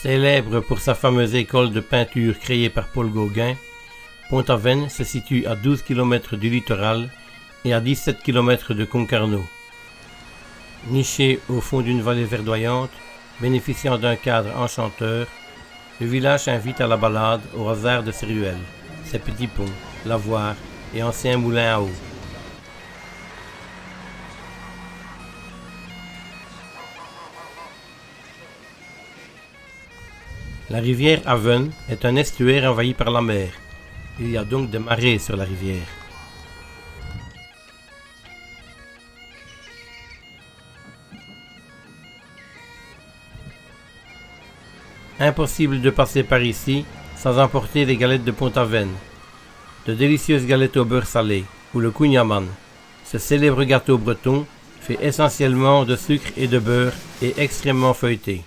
Célèbre pour sa fameuse école de peinture créée par Paul Gauguin, Pont-Aven se situe à 12 km du littoral et à 17 km de Concarneau. Niché au fond d'une vallée verdoyante, bénéficiant d'un cadre enchanteur, le village invite à la balade au hasard de ses ruelles, ses petits ponts, lavoirs et anciens moulins à eau. La rivière Aven est un estuaire envahi par la mer. Il y a donc des marées sur la rivière. Impossible de passer par ici sans emporter les galettes de Pont-Aven. De délicieuses galettes au beurre salé, ou le kouign-amann. Ce célèbre gâteau breton fait essentiellement de sucre et de beurre et extrêmement feuilleté.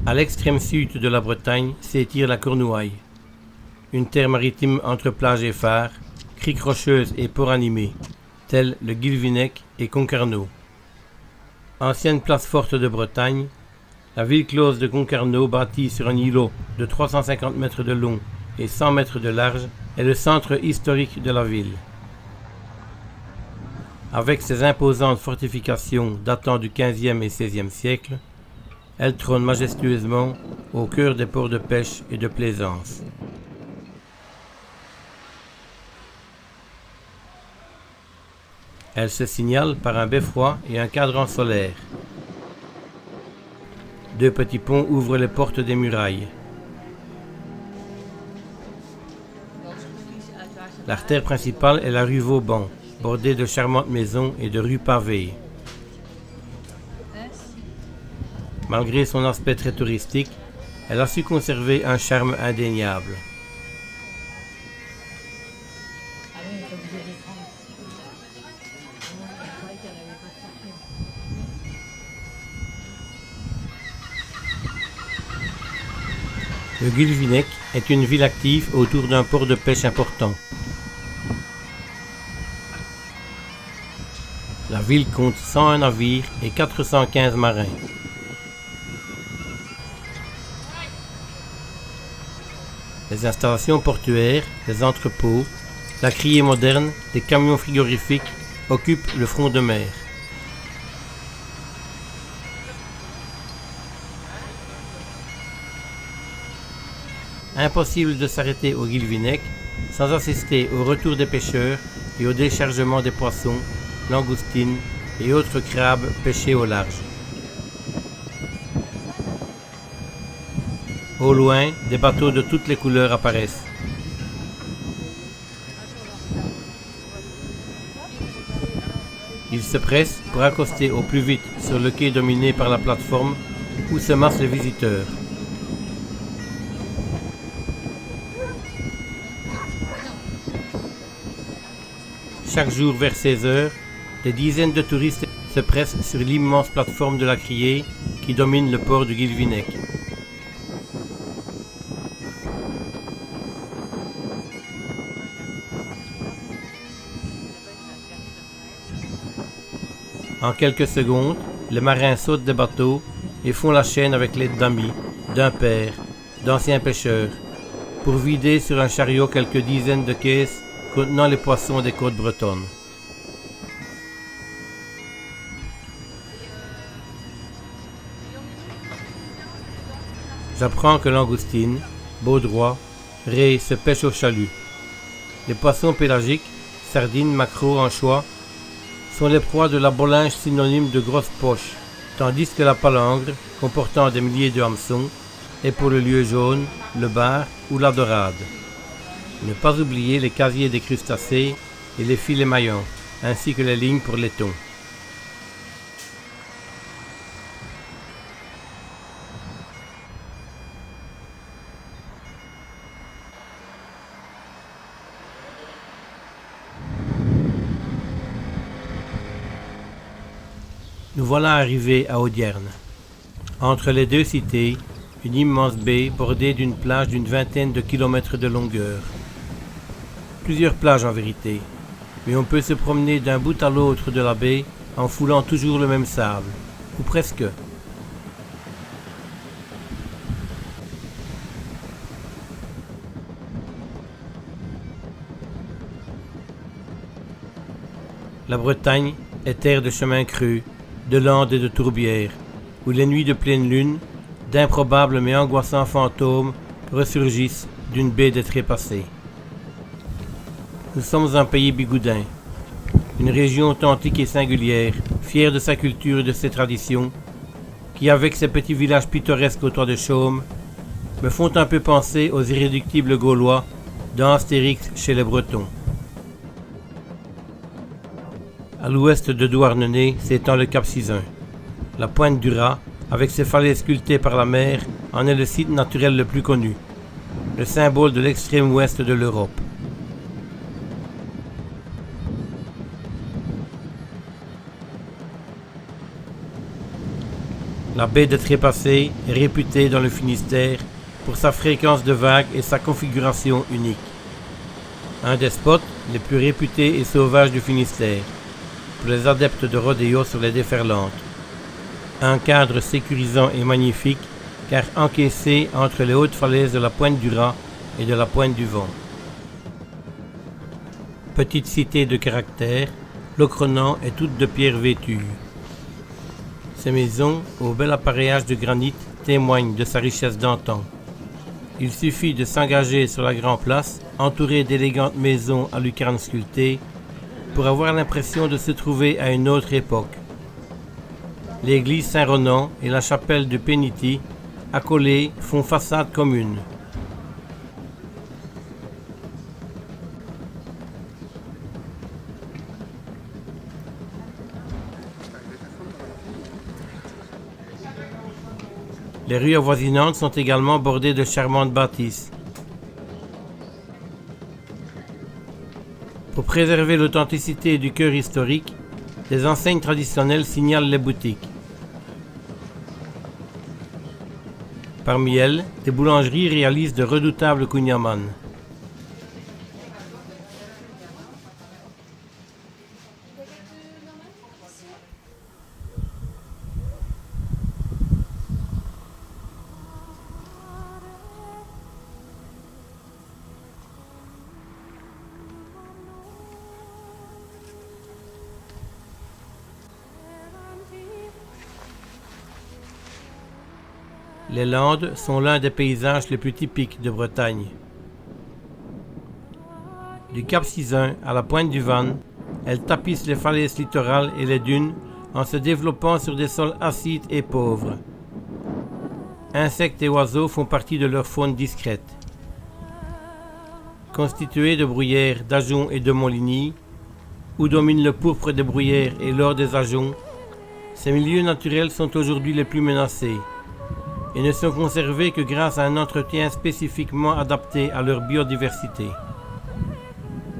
À l'extrême sud de la Bretagne s'étire la Cornouaille, une terre maritime entre plage et phare, criques rocheuses et ports animés, tels le Guilvinec et Concarneau. Ancienne place forte de Bretagne, la ville close de Concarneau, bâtie sur un îlot de 350 mètres de long et 100 mètres de large, est le centre historique de la ville. Avec ses imposantes fortifications datant du XVe et XVIe siècle, elle trône majestueusement au cœur des ports de pêche et de plaisance. Elle se signale par un beffroi et un cadran solaire. Deux petits ponts ouvrent les portes des murailles. L'artère principale est la rue Vauban, bordée de charmantes maisons et de rues pavées. Malgré son aspect très touristique, elle a su conserver un charme indéniable. Le Guilvinec est une ville active autour d'un port de pêche important. La ville compte 101 navires et 415 marins. Les installations portuaires, les entrepôts, la criée moderne, des camions frigorifiques occupent le front de mer. Impossible de s'arrêter au Guilvinec sans assister au retour des pêcheurs et au déchargement des poissons, langoustines et autres crabes pêchés au large. Au loin, des bateaux de toutes les couleurs apparaissent. Ils se pressent pour accoster au plus vite sur le quai dominé par la plateforme où se massent les visiteurs. Chaque jour vers 16 heures, des dizaines de touristes se pressent sur l'immense plateforme de la criée qui domine le port du Guilvinec. En quelques secondes, les marins sautent des bateaux et font la chaîne avec l'aide d'amis, d'un père, d'anciens pêcheurs, pour vider sur un chariot quelques dizaines de caisses contenant les poissons des côtes bretonnes. J'apprends que langoustines, baudroie, raies se pêchent au chalut. Les poissons pélagiques, sardines, maquereaux, anchois, sont les proies de la bolinge synonyme de grosse poche, tandis que la palangre, comportant des milliers de hameçons, est pour le lieu jaune, le bar ou la dorade. Ne pas oublier les casiers des crustacés et les filets maillants, ainsi que les lignes pour les thons. Nous voilà arrivés à Audierne. Entre les deux cités, une immense baie bordée d'une plage d'une vingtaine de kilomètres de longueur. Plusieurs plages en vérité, mais on peut se promener d'un bout à l'autre de la baie en foulant toujours le même sable. ou presque. La Bretagne est terre de chemins creux, de landes et de tourbières, où les nuits de pleine lune, d'improbables mais angoissants fantômes ressurgissent d'une baie des trépassés. Nous sommes un pays bigoudin, une région authentique et singulière, fière de sa culture et de ses traditions, qui, avec ses petits villages pittoresques au toit de chaume, me font un peu penser aux irréductibles Gaulois dans Astérix chez les Bretons. À l'ouest de Douarnenez s'étend le cap Sizun. La pointe du Raz, avec ses falaises sculptées par la mer, en est le site naturel le plus connu, le symbole de l'extrême ouest de l'Europe. La baie de Trépassé est réputée dans le Finistère pour sa fréquence de vagues et sa configuration unique. Un des spots les plus réputés et sauvages du Finistère, pour les adeptes de rodéo sur les déferlantes. Un cadre sécurisant et magnifique, car encaissé entre les hautes falaises de la pointe du Raz et de la pointe du Vent. Petite cité de caractère, Locronan est toute de pierre vêtue. Ces maisons, au bel appareillage de granit, témoignent de sa richesse d'antan. Il suffit de s'engager sur la grande place, entourée d'élégantes maisons à lucarnes sculptées, pour avoir l'impression de se trouver à une autre époque. L'église Saint-Ronan et la chapelle de Pénity, accolées, font façade commune. Les rues avoisinantes sont également bordées de charmantes bâtisses. Pour préserver l'authenticité du cœur historique, des enseignes traditionnelles signalent les boutiques. Parmi elles, des boulangeries réalisent de redoutables kouign-amann. Les Landes sont l'un des paysages les plus typiques de Bretagne. Du cap Sizun à la pointe du Van, elles tapissent les falaises littorales et les dunes en se développant sur des sols acides et pauvres. Insectes et oiseaux font partie de leur faune discrète. Constitués de bruyères, d'ajoncs et de montligny, où domine le pourpre des bruyères et l'or des ajoncs, ces milieux naturels sont aujourd'hui les plus menacés et ne sont conservés que grâce à un entretien spécifiquement adapté à leur biodiversité.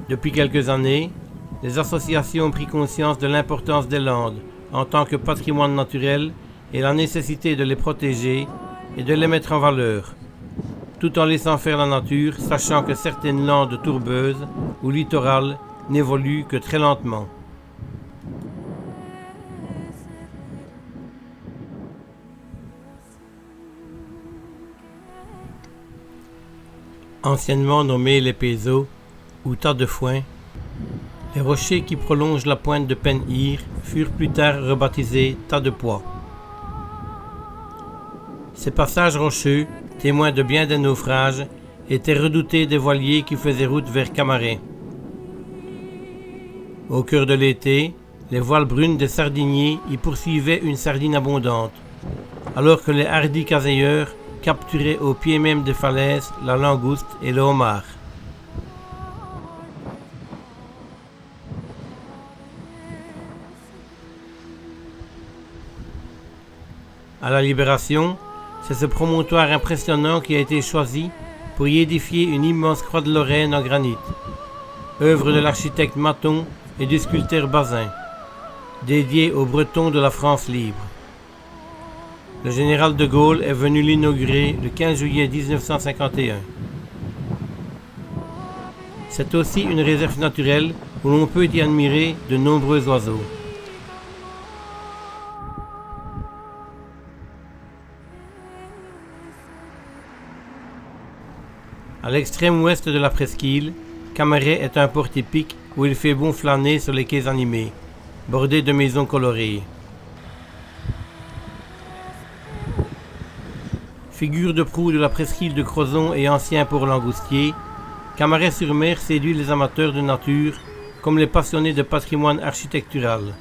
Depuis quelques années, les associations ont pris conscience de l'importance des Landes en tant que patrimoine naturel et la nécessité de les protéger et de les mettre en valeur, tout en laissant faire la nature, sachant que certaines landes tourbeuses ou littorales n'évoluent que très lentement. Anciennement nommés les Pézeaux ou tas de foin, les rochers qui prolongent la pointe de Pen-Ir furent plus tard rebaptisés tas de pois. Ces passages rocheux, témoins de bien des naufrages, étaient redoutés des voiliers qui faisaient route vers Camaret. Au cœur de l'été, les voiles brunes des sardiniers y poursuivaient une sardine abondante, alors que les hardis caseilleurs capturaient au pied même des falaises la langouste et le homard. À la Libération, c'est ce promontoire impressionnant qui a été choisi pour y édifier une immense croix de Lorraine en granit, œuvre de l'architecte Maton et du sculpteur Bazin, dédiée aux Bretons de la France libre. Le général de Gaulle est venu l'inaugurer le 15 juillet 1951. C'est aussi une réserve naturelle où l'on peut y admirer de nombreux oiseaux. À l'extrême ouest de la presqu'île, Camaret est un port typique où il fait bon flâner sur les quais animés, bordés de maisons colorées. Figure de proue de la presqu'île de Crozon et ancien port langoustier, Camaret-sur-Mer séduit les amateurs de nature comme les passionnés de patrimoine architectural.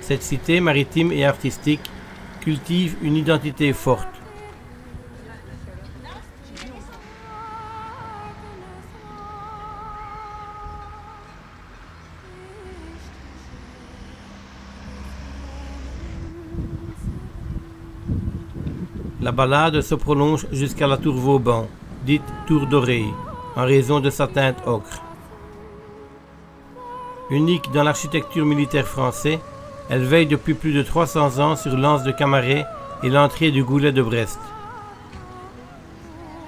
Cette cité maritime et artistique cultive une identité forte. La balade se prolonge jusqu'à la tour Vauban, dite tour dorée, en raison de sa teinte ocre. Unique dans l'architecture militaire française, elle veille depuis plus de 300 ans sur l'anse de Camaret et l'entrée du Goulet de Brest.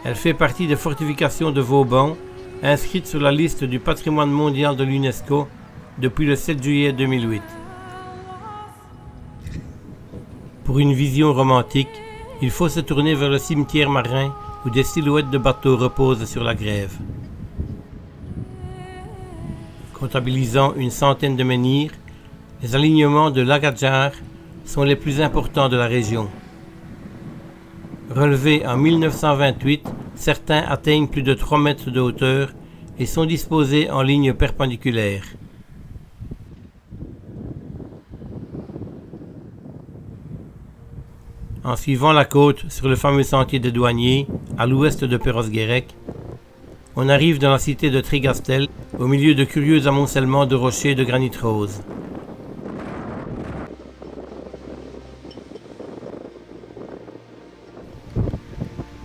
Elle fait partie des fortifications de Vauban, inscrites sur la liste du patrimoine mondial de l'UNESCO depuis le 7 juillet 2008. Pour une vision romantique, il faut se tourner vers le cimetière marin où des silhouettes de bateaux reposent sur la grève. Comptabilisant une centaine de menhirs, les alignements de l'Agadjar sont les plus importants de la région. Relevés en 1928, certains atteignent plus de 3 mètres de hauteur et sont disposés en ligne perpendiculaire. En suivant la côte sur le fameux sentier des douaniers, à l'ouest de Perros-Guirec, on arrive dans la cité de Trégastel, au milieu de curieux amoncellements de rochers de granit rose.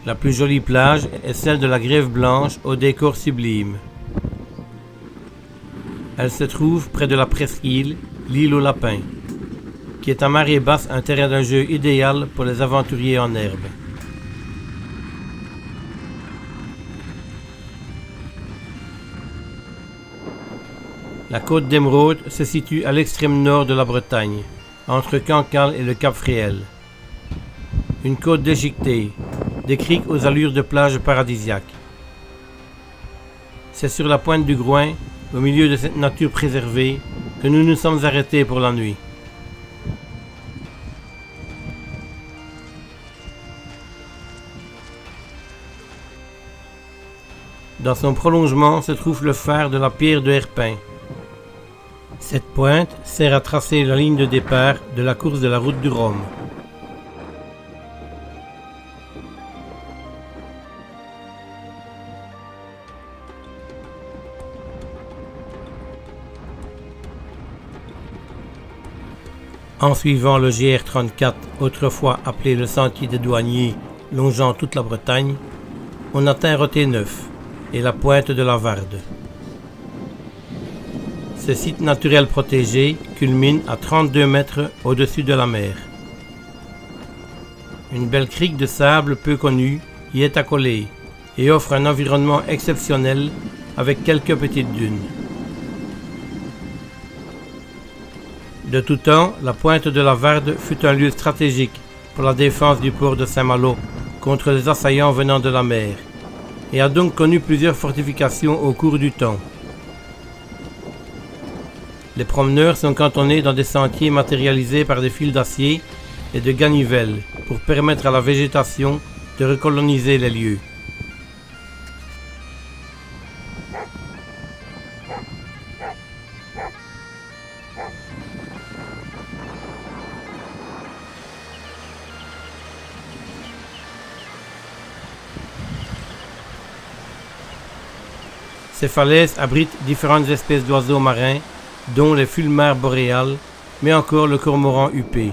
La plus jolie plage est celle de la Grève Blanche au décor sublime. Elle se trouve près de la presqu'île, l'île aux lapins, qui est à marée basse un terrain de jeu idéal pour les aventuriers en herbe. La côte d'Émeraude se situe à l'extrême nord de la Bretagne, entre Cancale et le Cap Fréhel. Une côte déchiquetée, des criques aux allures de plages paradisiaques. C'est sur la pointe du Groin, au milieu de cette nature préservée, que nous nous sommes arrêtés pour la nuit. Dans son prolongement se trouve le phare de la Pierre de Herpin. Cette pointe sert à tracer la ligne de départ de la course de la route du Rhum. En suivant le GR34, autrefois appelé le sentier des douaniers, longeant toute la Bretagne, on atteint Roté-Neuf et la pointe de la Varde. Ce site naturel protégé culmine à 32 mètres au-dessus de la mer. Une belle crique de sable peu connue y est accolée et offre un environnement exceptionnel avec quelques petites dunes. De tout temps, la pointe de la Varde fut un lieu stratégique pour la défense du port de Saint-Malo contre les assaillants venant de la mer, et a donc connu plusieurs fortifications au cours du temps. Les promeneurs sont cantonnés dans des sentiers matérialisés par des fils d'acier et de ganivelles pour permettre à la végétation de recoloniser les lieux. Ces falaises abritent différentes espèces d'oiseaux marins, dont les fulmars boréales, mais encore le cormoran huppé.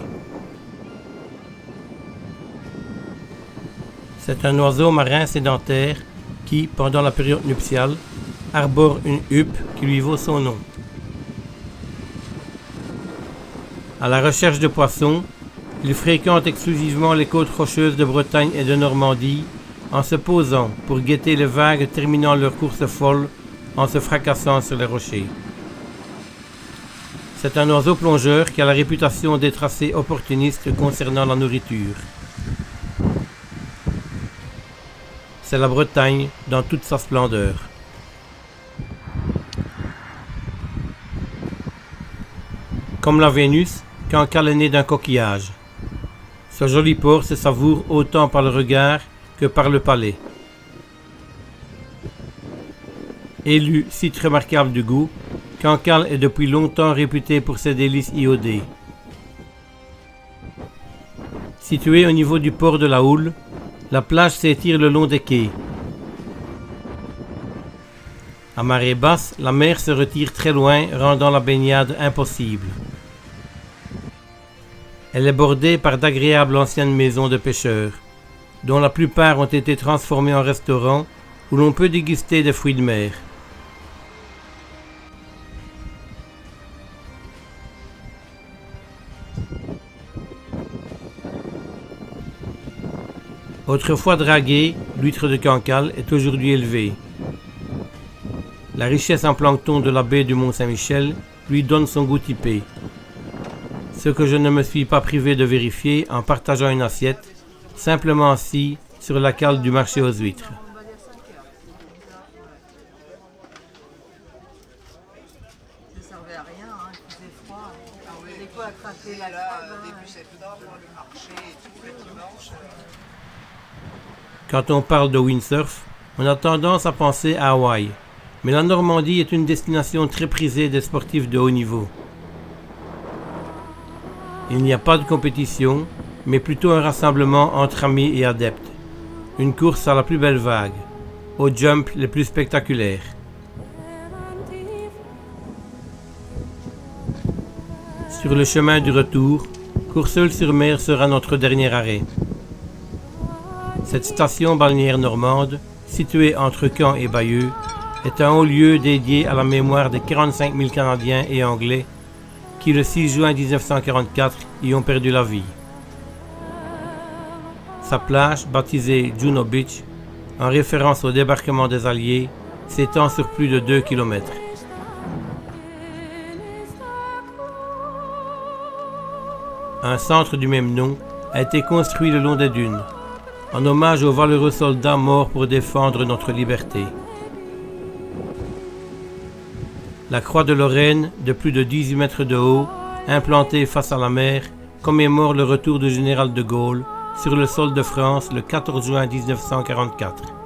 C'est un oiseau marin sédentaire qui, pendant la période nuptiale, arbore une huppe qui lui vaut son nom. À la recherche de poissons, il fréquente exclusivement les côtes rocheuses de Bretagne et de Normandie, en se posant pour guetter les vagues terminant leur course folle en se fracassant sur les rochers. C'est un oiseau plongeur qui a la réputation d'être assez opportuniste concernant la nourriture. c'est la Bretagne dans toute sa splendeur. Comme la Vénus, Cancale est né d'un coquillage. Ce joli port se savoure autant par le regard que par le palais. Élu site remarquable du goût, Cancale est depuis longtemps réputé pour ses délices iodées. Située au niveau du port de la Houle, la plage s'étire le long des quais. À marée basse, la mer se retire très loin, rendant la baignade impossible. Elle est bordée par d'agréables anciennes maisons de pêcheurs, dont la plupart ont été transformées en restaurants où l'on peut déguster des fruits de mer. Autrefois draguée, l'huître de Cancale est aujourd'hui élevée. La richesse en plancton de la baie du Mont-Saint-Michel lui donne son goût typé. Ce que je ne me suis pas privé de vérifier en partageant une assiette, simplement assis sur la cale du marché aux huîtres. Ça servait à rien, hein, il faisait froid. Des fois à craquer la lave. Début septembre, le marché et tout, le dimanche. Quand on parle de windsurf, on a tendance à penser à Hawaï, mais la Normandie est une destination très prisée des sportifs de haut niveau. Il n'y a pas de compétition, mais plutôt un rassemblement entre amis et adeptes. Une course à la plus belle vague, aux jumps les plus spectaculaires. Sur le chemin du retour, Courseulles-sur-Mer sera notre dernier arrêt. Cette station balnéaire normande, située entre Caen et Bayeux, est un haut lieu dédié à la mémoire des 45 000 Canadiens et Anglais qui, le 6 juin 1944, y ont perdu la vie. Sa plage, baptisée Juno Beach, en référence au débarquement des Alliés, s'étend sur plus de 2 km. Un centre du même nom a été construit le long des dunes, en hommage aux valeureux soldats morts pour défendre notre liberté. La croix de Lorraine, de plus de 18 mètres de haut, implantée face à la mer, commémore le retour du général de Gaulle sur le sol de France le 14 juin 1944.